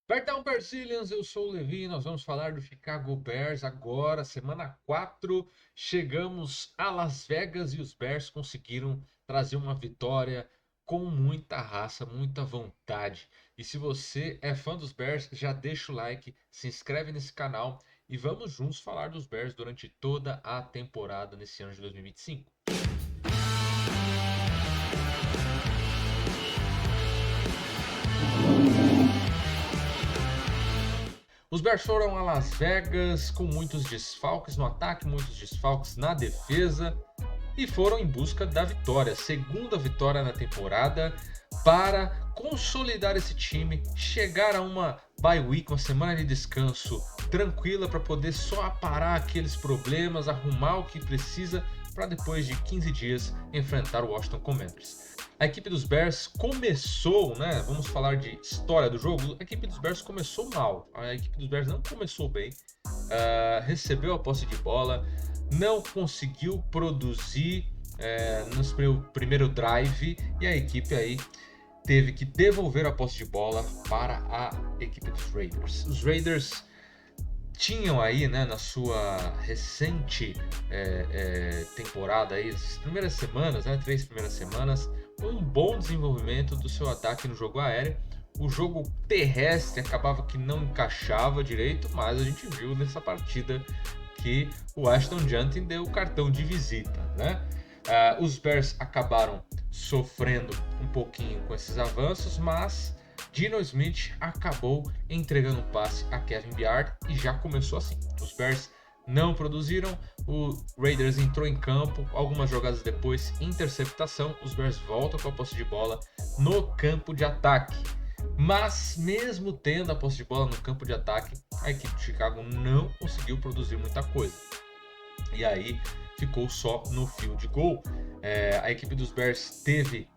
Perdão, Bersilians, eu sou o Levi, nós vamos falar do Chicago Bears agora, semana 4. Chegamos a Las Vegas e os Bears conseguiram trazer uma vitória com muita raça, muita vontade. E se você é fã dos Bears, já deixa o like, se inscreve nesse canal e vamos juntos falar dos Bears durante toda a temporada nesse ano de 2025. Os Bears foram a Las Vegas com muitos desfalques no ataque, muitos desfalques na defesa e foram em busca da vitória, segunda vitória na temporada, para consolidar esse time, chegar a uma bye week, uma semana de descanso tranquila para poder só aparar aqueles problemas, arrumar o que precisa para depois de 15 dias enfrentar o Washington Commanders. A equipe dos Bears começou, né? Vamos falar de história do jogo. A equipe dos Bears começou mal. A equipe dos Bears não começou bem. Recebeu a posse de bola, não conseguiu produzir no primeiro drive e a equipe aí teve que devolver a posse de bola para a equipe dos Raiders. Os Raiders tinham aí, né, na sua recente temporada, aí, as primeiras semanas, né, 3 primeiras semanas, um bom desenvolvimento do seu ataque no jogo aéreo. O jogo terrestre acabava que não encaixava direito, mas a gente viu nessa partida que o Ashton Jeanty deu o cartão de visita, né? Os Bears acabaram sofrendo um pouquinho com esses avanços, mas Geno Smith acabou entregando um passe a Kevin Byard e já começou assim. Os Bears não produziram, o Raiders entrou em campo, algumas jogadas depois, interceptação, os Bears voltam com a posse de bola no campo de ataque. Mas mesmo tendo a posse de bola no campo de ataque, a equipe de Chicago não conseguiu produzir muita coisa. E aí ficou só no field goal. A equipe dos Bears teve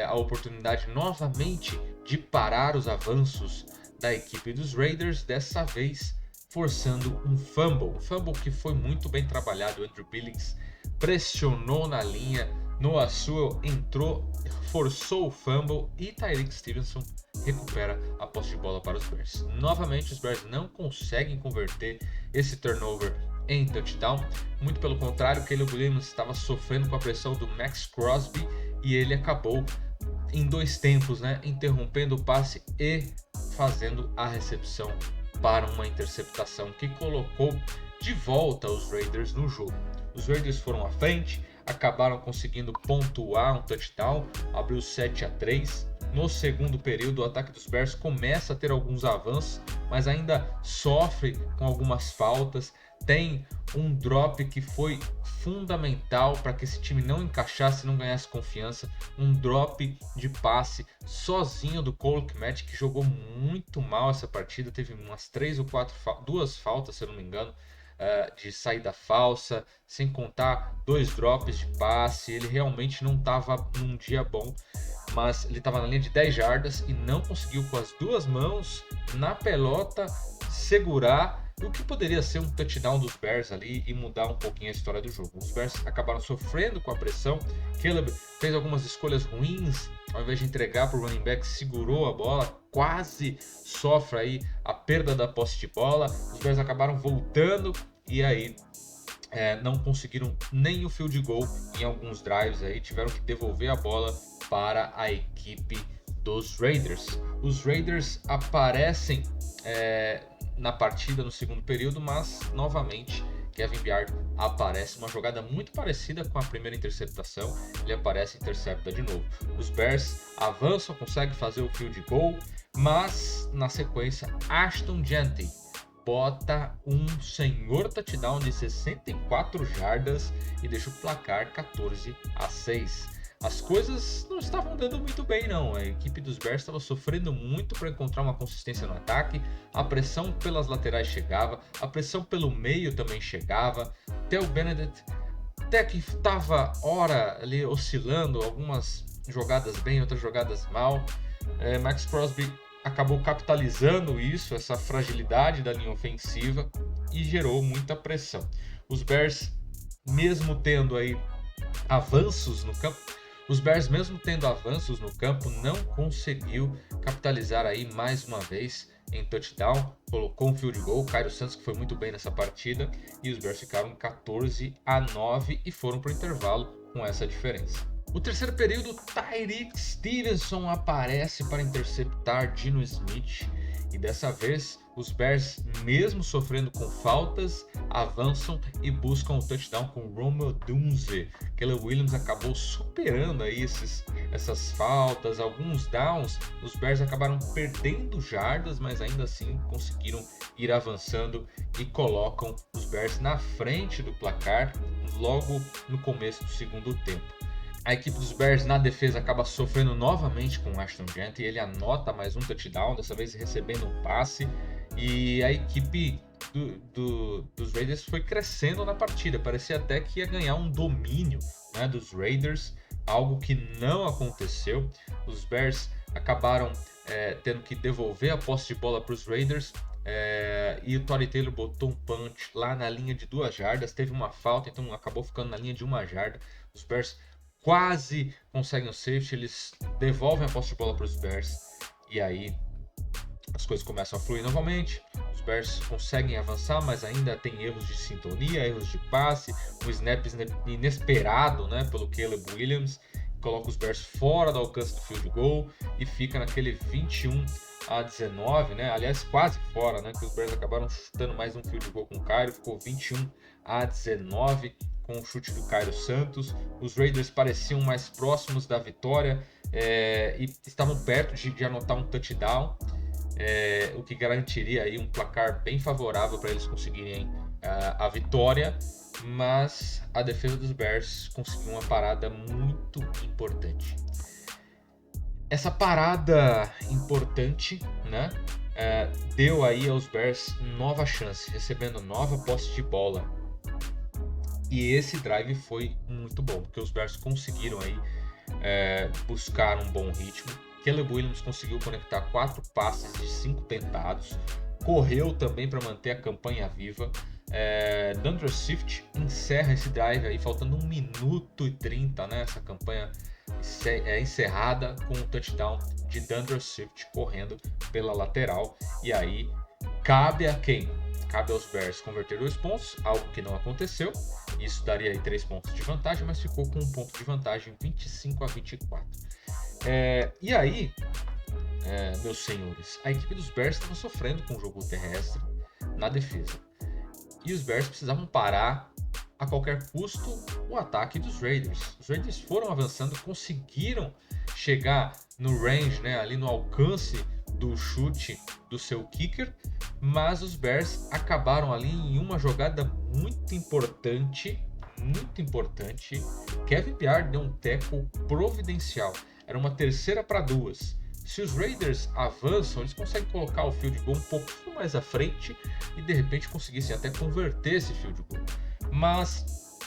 a oportunidade novamente de parar os avanços da equipe dos Raiders, dessa vez forçando um fumble que foi muito bem trabalhado. O Andrew Billings pressionou na linha, Noah Sewell entrou, forçou o fumble e Tyreek Stevenson recupera a posse de bola para os Bears. Novamente os Bears não conseguem converter esse turnover em touchdown, muito pelo contrário, Caleb Williams estava sofrendo com a pressão do Max Crosby e ele acabou em dois tempos, né, interrompendo o passe e fazendo a recepção para uma interceptação que colocou de volta os Raiders no jogo. Os Raiders foram à frente, acabaram conseguindo pontuar um touchdown, abriu 7-3. No segundo período, o ataque dos Bears começa a ter alguns avanços, mas ainda sofre com algumas faltas. Tem um drop que foi fundamental para que esse time não encaixasse, não ganhasse confiança. Um drop de passe sozinho do Cole Kmet, que jogou muito mal essa partida. Teve umas 3 ou 4, duas faltas, se eu não me engano, de saída falsa, sem contar 2 drops de passe. Ele realmente não estava num dia bom, mas ele estava na linha de 10 jardas e não conseguiu com as duas mãos na pelota segurar o que poderia ser um touchdown dos Bears ali e mudar um pouquinho a história do jogo. Os Bears acabaram sofrendo com a pressão. Caleb fez algumas escolhas ruins, ao invés de entregar para o running back, segurou a bola, quase sofre aí a perda da posse de bola. Os Bears acabaram voltando e aí não conseguiram nem o field goal em alguns drives, aí tiveram que devolver a bola para a equipe dos Raiders. Os Raiders aparecem na partida no segundo período, mas novamente Kevin Byard aparece, uma jogada muito parecida com a primeira interceptação, ele aparece e intercepta de novo. Os Bears avançam, conseguem fazer o field goal, mas na sequência Ashton Jeanty bota um senhor touchdown de 64 jardas e deixa o placar 14-6. As coisas não estavam dando muito bem, não. A equipe dos Bears estava sofrendo muito para encontrar uma consistência no ataque. A pressão pelas laterais chegava, a pressão pelo meio também chegava. Theo Benedict até que estava hora ali oscilando, algumas jogadas bem, outras jogadas mal. Max Crosby acabou capitalizando isso, essa fragilidade da linha ofensiva, e gerou muita pressão. Os Bears, mesmo tendo aí avanços no campo, não conseguiu capitalizar aí mais uma vez em touchdown, colocou um field goal, Cairo Santos que foi muito bem nessa partida, e os Bears ficaram 14-9 e foram para o intervalo com essa diferença. O terceiro período, Tyrique Stevenson aparece para interceptar Geno Smith, e dessa vez os Bears, mesmo sofrendo com faltas, avançam e buscam o touchdown com Rome Odunze. Caleb Williams acabou superando aí essas faltas, alguns downs. Os Bears acabaram perdendo jardas, mas ainda assim conseguiram ir avançando e colocam os Bears na frente do placar logo no começo do segundo tempo. A equipe dos Bears na defesa acaba sofrendo novamente com o Ashton Jeanty, ele anota mais um touchdown, dessa vez recebendo um passe, e a equipe dos Raiders foi crescendo na partida, parecia até que ia ganhar um domínio, né, dos Raiders, algo que não aconteceu. Os Bears acabaram tendo que devolver a posse de bola para os Raiders, e o Tory Taylor botou um punch lá na linha de 2 jardas, teve uma falta, então acabou ficando na linha de 1 jarda. Os Bears quase conseguem o safety, eles devolvem a posse de bola para os Bears, e aí as coisas começam a fluir novamente. Os Bears conseguem avançar, mas ainda tem erros de sintonia, erros de passe, um snap inesperado, né, pelo Caleb Williams, coloca os Bears fora do alcance do field goal e fica naquele 21-19, né? Aliás, quase fora, né? Que os Bears acabaram chutando mais um field goal com o Cairo, ficou 21-19 com o chute do Cairo Santos. Os Raiders pareciam mais próximos da vitória e estavam perto de anotar um touchdown, o que garantiria aí um placar bem favorável para eles conseguirem a vitória. Mas a defesa dos Bears conseguiu uma parada muito importante. Essa parada importante, né, deu aí aos Bears nova chance, recebendo nova posse de bola. E esse drive foi muito bom, porque os Bears conseguiram aí buscar um bom ritmo. Caleb Williams conseguiu conectar 4 passes de 5 tentados, correu também para manter a campanha viva. D'Andre Swift encerra esse drive aí faltando 1 minuto e 30, né? Essa campanha encerrada com um touchdown de D'Andre Swift correndo pela lateral. E aí cabe a quem? Cabe aos Bears converter 2 pontos, algo que não aconteceu. Isso daria aí 3 pontos de vantagem, mas ficou com 1 ponto de vantagem, 25-24. E aí, meus senhores, a equipe dos Bears estava sofrendo com o jogo terrestre na defesa. E os Bears precisavam parar a qualquer custo o ataque dos Raiders. Os Raiders foram avançando, conseguiram chegar no range, né, ali no alcance do chute do seu kicker, mas os Bears acabaram ali em uma jogada muito importante. Kevin Byard deu um tackle providencial. Era uma 3ª para 2. Se os Raiders avançam, eles conseguem colocar o field goal um pouquinho mais à frente e de repente conseguissem até converter esse field goal. Mas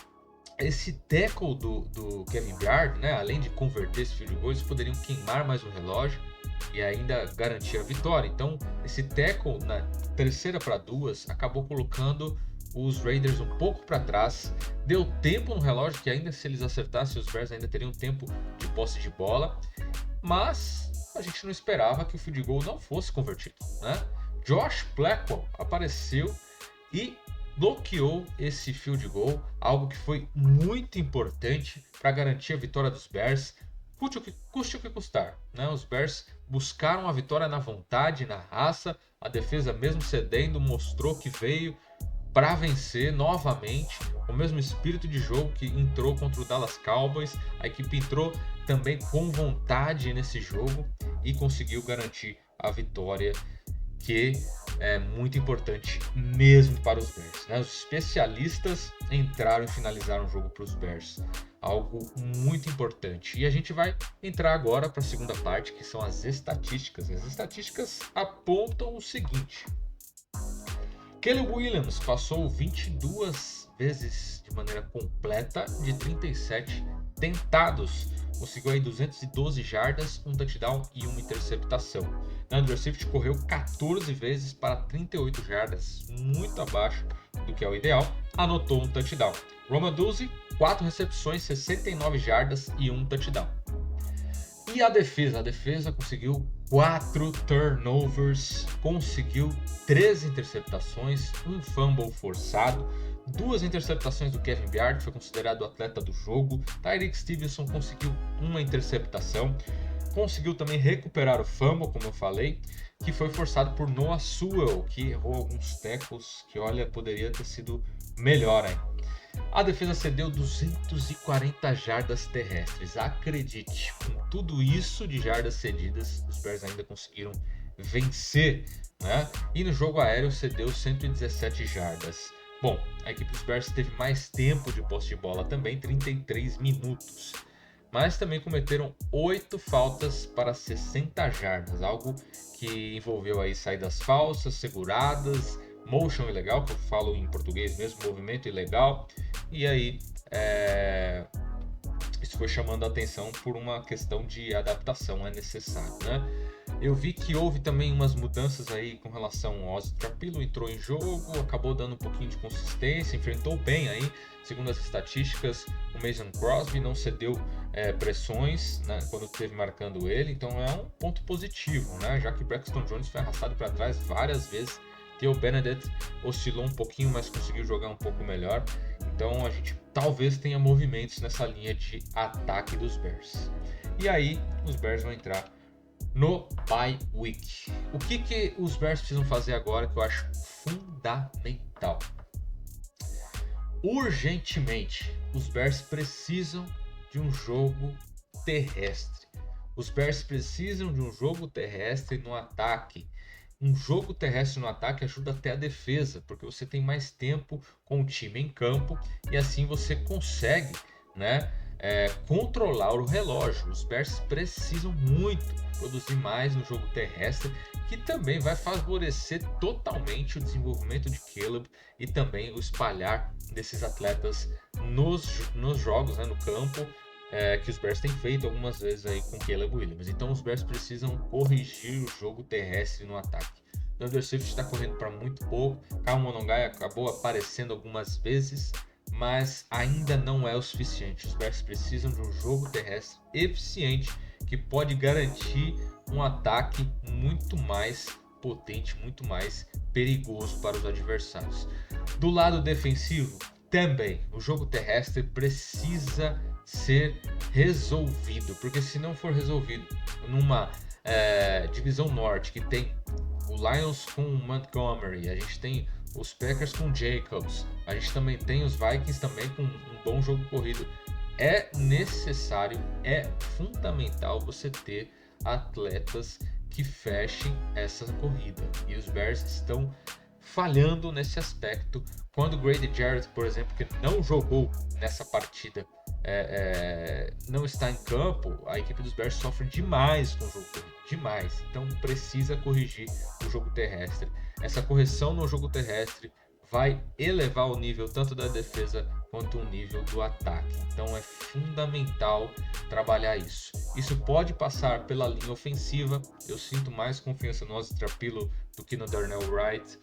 esse tackle do Kevin Byard, né, além de converter esse field goal, eles poderiam queimar mais o relógio e ainda garantir a vitória. Então esse tackle na 3ª para 2 acabou colocando os Raiders um pouco para trás, deu tempo no relógio, que ainda se eles acertassem, os Bears ainda teriam tempo de posse de bola, mas a gente não esperava que o field goal não fosse convertido, né? Josh Blackwell apareceu e bloqueou esse field goal, algo que foi muito importante para garantir a vitória dos Bears, custe o que custar, né? Os Bears buscaram a vitória na vontade, na raça, a defesa mesmo cedendo mostrou que veio para vencer novamente, o mesmo espírito de jogo que entrou contra o Dallas Cowboys. A equipe entrou também com vontade nesse jogo e conseguiu garantir a vitória, que é muito importante mesmo para os Bears, né? Os especialistas entraram e finalizaram o jogo para os Bears, algo muito importante. E a gente vai entrar agora para a segunda parte, que são as estatísticas. As estatísticas apontam o seguinte: Caleb Williams passou 22 vezes de maneira completa de 37 tentados. Conseguiu aí 212 jardas, um touchdown e uma interceptação. D'Andre Swift correu 14 vezes para 38 jardas, muito abaixo do que é o ideal. Anotou um touchdown. Rome Odunze, 4 recepções, 69 jardas e um touchdown. E a defesa conseguiu 4 turnovers, conseguiu 13 interceptações, um fumble forçado, 2 interceptações do Kevin Byard, que foi considerado o atleta do jogo. Tyreek Stevenson conseguiu uma interceptação, conseguiu também recuperar o fumble, como eu falei, que foi forçado por Noah Sewell, que errou alguns tackles que, olha, poderia ter sido melhor, hein? A defesa cedeu 240 jardas terrestres. Acredite, com tudo isso de jardas cedidas, os Bears ainda conseguiram vencer, né? E no jogo aéreo cedeu 117 jardas. Bom, a equipe dos Bears teve mais tempo de posse de bola também, 33 minutos. Mas também cometeram 8 faltas para 60 jardas, algo que envolveu aí saídas falsas, seguradas, motion ilegal, que eu falo em português mesmo, movimento ilegal. E aí, isso foi chamando a atenção por uma questão de adaptação, é necessário, né? Eu vi que houve também umas mudanças aí com relação ao Ozzy Trapilo, entrou em jogo, acabou dando um pouquinho de consistência, enfrentou bem aí, segundo as estatísticas, o Mason Crosby não cedeu pressões, né, quando esteve marcando ele, então é um ponto positivo, né? Já que Braxton Jones foi arrastado para trás várias vezes, Theo Bennett oscilou um pouquinho, mas conseguiu jogar um pouco melhor. Então a gente talvez tenha movimentos nessa linha de ataque dos Bears. E aí os Bears vão entrar no bye week. O que os Bears precisam fazer agora que eu acho fundamental? Urgentemente, os Bears precisam de um jogo terrestre. Os Bears precisam de um jogo terrestre no ataque. Um jogo terrestre no ataque ajuda até a defesa, porque você tem mais tempo com o time em campo e assim você consegue, né, controlar o relógio. Os Bears precisam muito produzir mais no jogo terrestre, que também vai favorecer totalmente o desenvolvimento de Caleb e também o espalhar desses atletas nos jogos, né, no campo, que os Bears têm feito algumas vezes aí com Caleb Williams. Então os Bears precisam corrigir o jogo terrestre no ataque. Thunder Swift está correndo para muito pouco, Kyle Monongai acabou aparecendo algumas vezes, mas ainda não é o suficiente. Os Bears precisam de um jogo terrestre eficiente que pode garantir um ataque muito mais potente, muito mais perigoso para os adversários. Do lado defensivo, também o jogo terrestre precisa ser resolvido, porque se não for resolvido numa divisão norte que tem o Lions com o Montgomery, a gente tem os Packers com Jacobs, a gente também tem os Vikings também com um bom jogo corrido. É necessário, é fundamental você ter atletas que fechem essa corrida, e os Bears estão falhando nesse aspecto. Quando o Grady Jarrett, por exemplo, que não jogou nessa partida, não está em campo, a equipe dos Bears sofre demais com o jogo corrido, demais. Então precisa corrigir o jogo terrestre. Essa correção no jogo terrestre vai elevar o nível tanto da defesa quanto o nível do ataque. Então é fundamental trabalhar isso. Isso pode passar pela linha ofensiva. Eu sinto mais confiança no Ozzy Trapilo do que no Darnell Wright.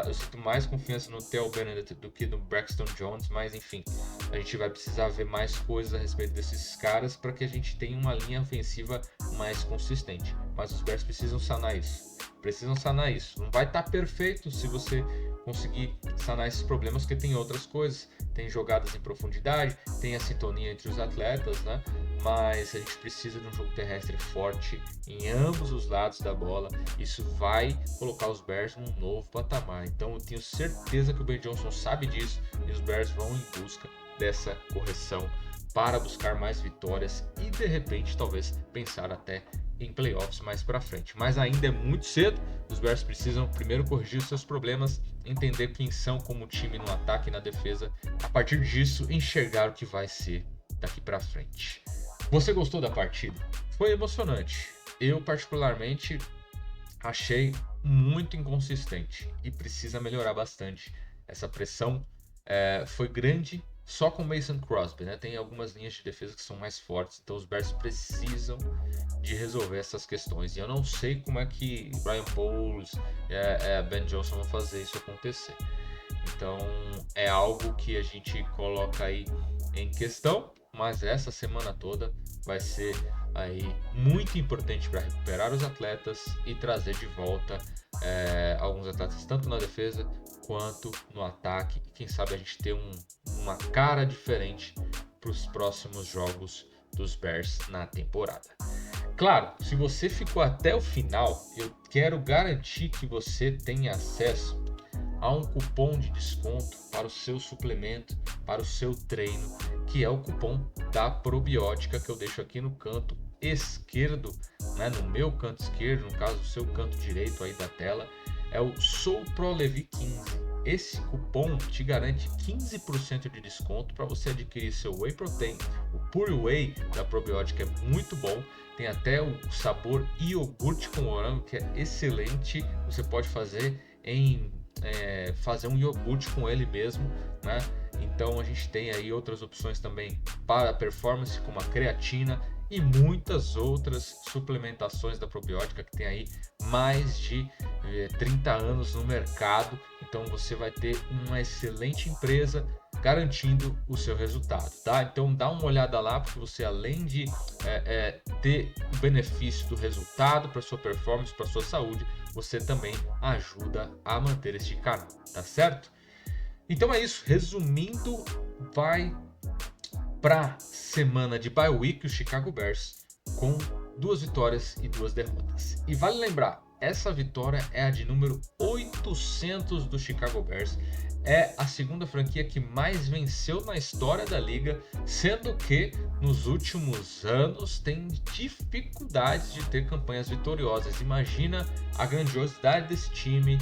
Eu sinto mais confiança no Theo Bennett do que no Braxton Jones, mas enfim, a gente vai precisar ver mais coisas a respeito desses caras para que a gente tenha uma linha ofensiva mais consistente. Mas os Bears precisam sanar isso. Não vai estar perfeito se você conseguir sanar esses problemas, porque tem outras coisas, tem jogadas em profundidade, tem a sintonia entre os atletas, né? Mas a gente precisa de um jogo terrestre forte em ambos os lados da bola. Isso vai colocar os Bears num novo patamar. Então eu tenho certeza que o Ben Johnson sabe disso e os Bears vão em busca dessa correção para buscar mais vitórias e de repente talvez pensar até em playoffs mais para frente. Mas ainda é muito cedo, os Bears precisam primeiro corrigir os seus problemas, entender quem são como time no ataque e na defesa, a partir disso enxergar o que vai ser daqui para frente. Você gostou da partida? Foi emocionante. Eu particularmente achei muito inconsistente e precisa melhorar bastante. Essa pressão foi grande só com Mason Crosby, né? Tem algumas linhas de defesa que são mais fortes, então os Bears precisam de resolver essas questões. E eu não sei como é que Brian Poles, Ben Johnson vão fazer isso acontecer. Então é algo que a gente coloca aí em questão, mas essa semana toda vai ser aí muito importante para recuperar os atletas e trazer de volta alguns atletas tanto na defesa quanto no ataque, e quem sabe a gente ter uma cara diferente para os próximos jogos dos Bears na temporada. Claro, se você ficou até o final, eu quero garantir que você tenha acesso a um cupom de desconto para o seu suplemento, para o seu treino, que é o cupom da probiótica, que eu deixo aqui no canto esquerdo, né, no meu canto esquerdo, no caso o seu canto direito aí da tela, é o SouProLevi15. Esse cupom te garante 15% de desconto para você adquirir seu Whey Protein. O Pure Whey da probiótica é muito bom, tem até o sabor iogurte com morango, que é excelente. Você pode fazer um iogurte com ele mesmo, né? Então a gente tem aí outras opções também para performance, como a creatina e muitas outras suplementações da probiótica, que tem aí mais de 30 anos no mercado. Então você vai ter uma excelente empresa garantindo o seu resultado, tá? Então dá uma olhada lá, porque você, além de ter o benefício do resultado para sua performance, para sua saúde, você também ajuda a manter este canal, tá certo? Então é isso, resumindo, vai para semana de bye week o Chicago Bears com 2 vitórias e 2 derrotas. E vale lembrar, essa vitória é a de número 800 do Chicago Bears. É a segunda franquia que mais venceu na história da liga, sendo que nos últimos anos tem dificuldades de ter campanhas vitoriosas. Imagina a grandiosidade desse time,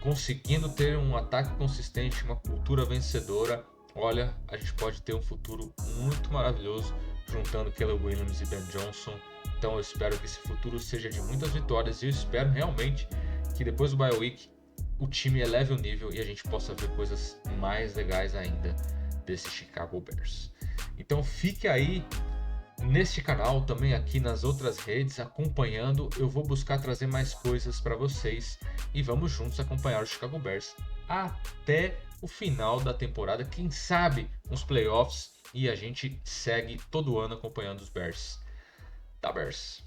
conseguindo ter um ataque consistente, uma cultura vencedora. Olha, a gente pode ter um futuro muito maravilhoso juntando Caleb Williams e Ben Johnson. Então eu espero que esse futuro seja de muitas vitórias e eu espero realmente que depois do bye week o time eleve o nível e a gente possa ver coisas mais legais ainda desse Chicago Bears. Então fique aí neste canal, também aqui nas outras redes, acompanhando. Eu vou buscar trazer mais coisas para vocês e vamos juntos acompanhar o Chicago Bears até o final da temporada, quem sabe uns playoffs, e a gente segue todo ano acompanhando os Bears. Tá, Bears?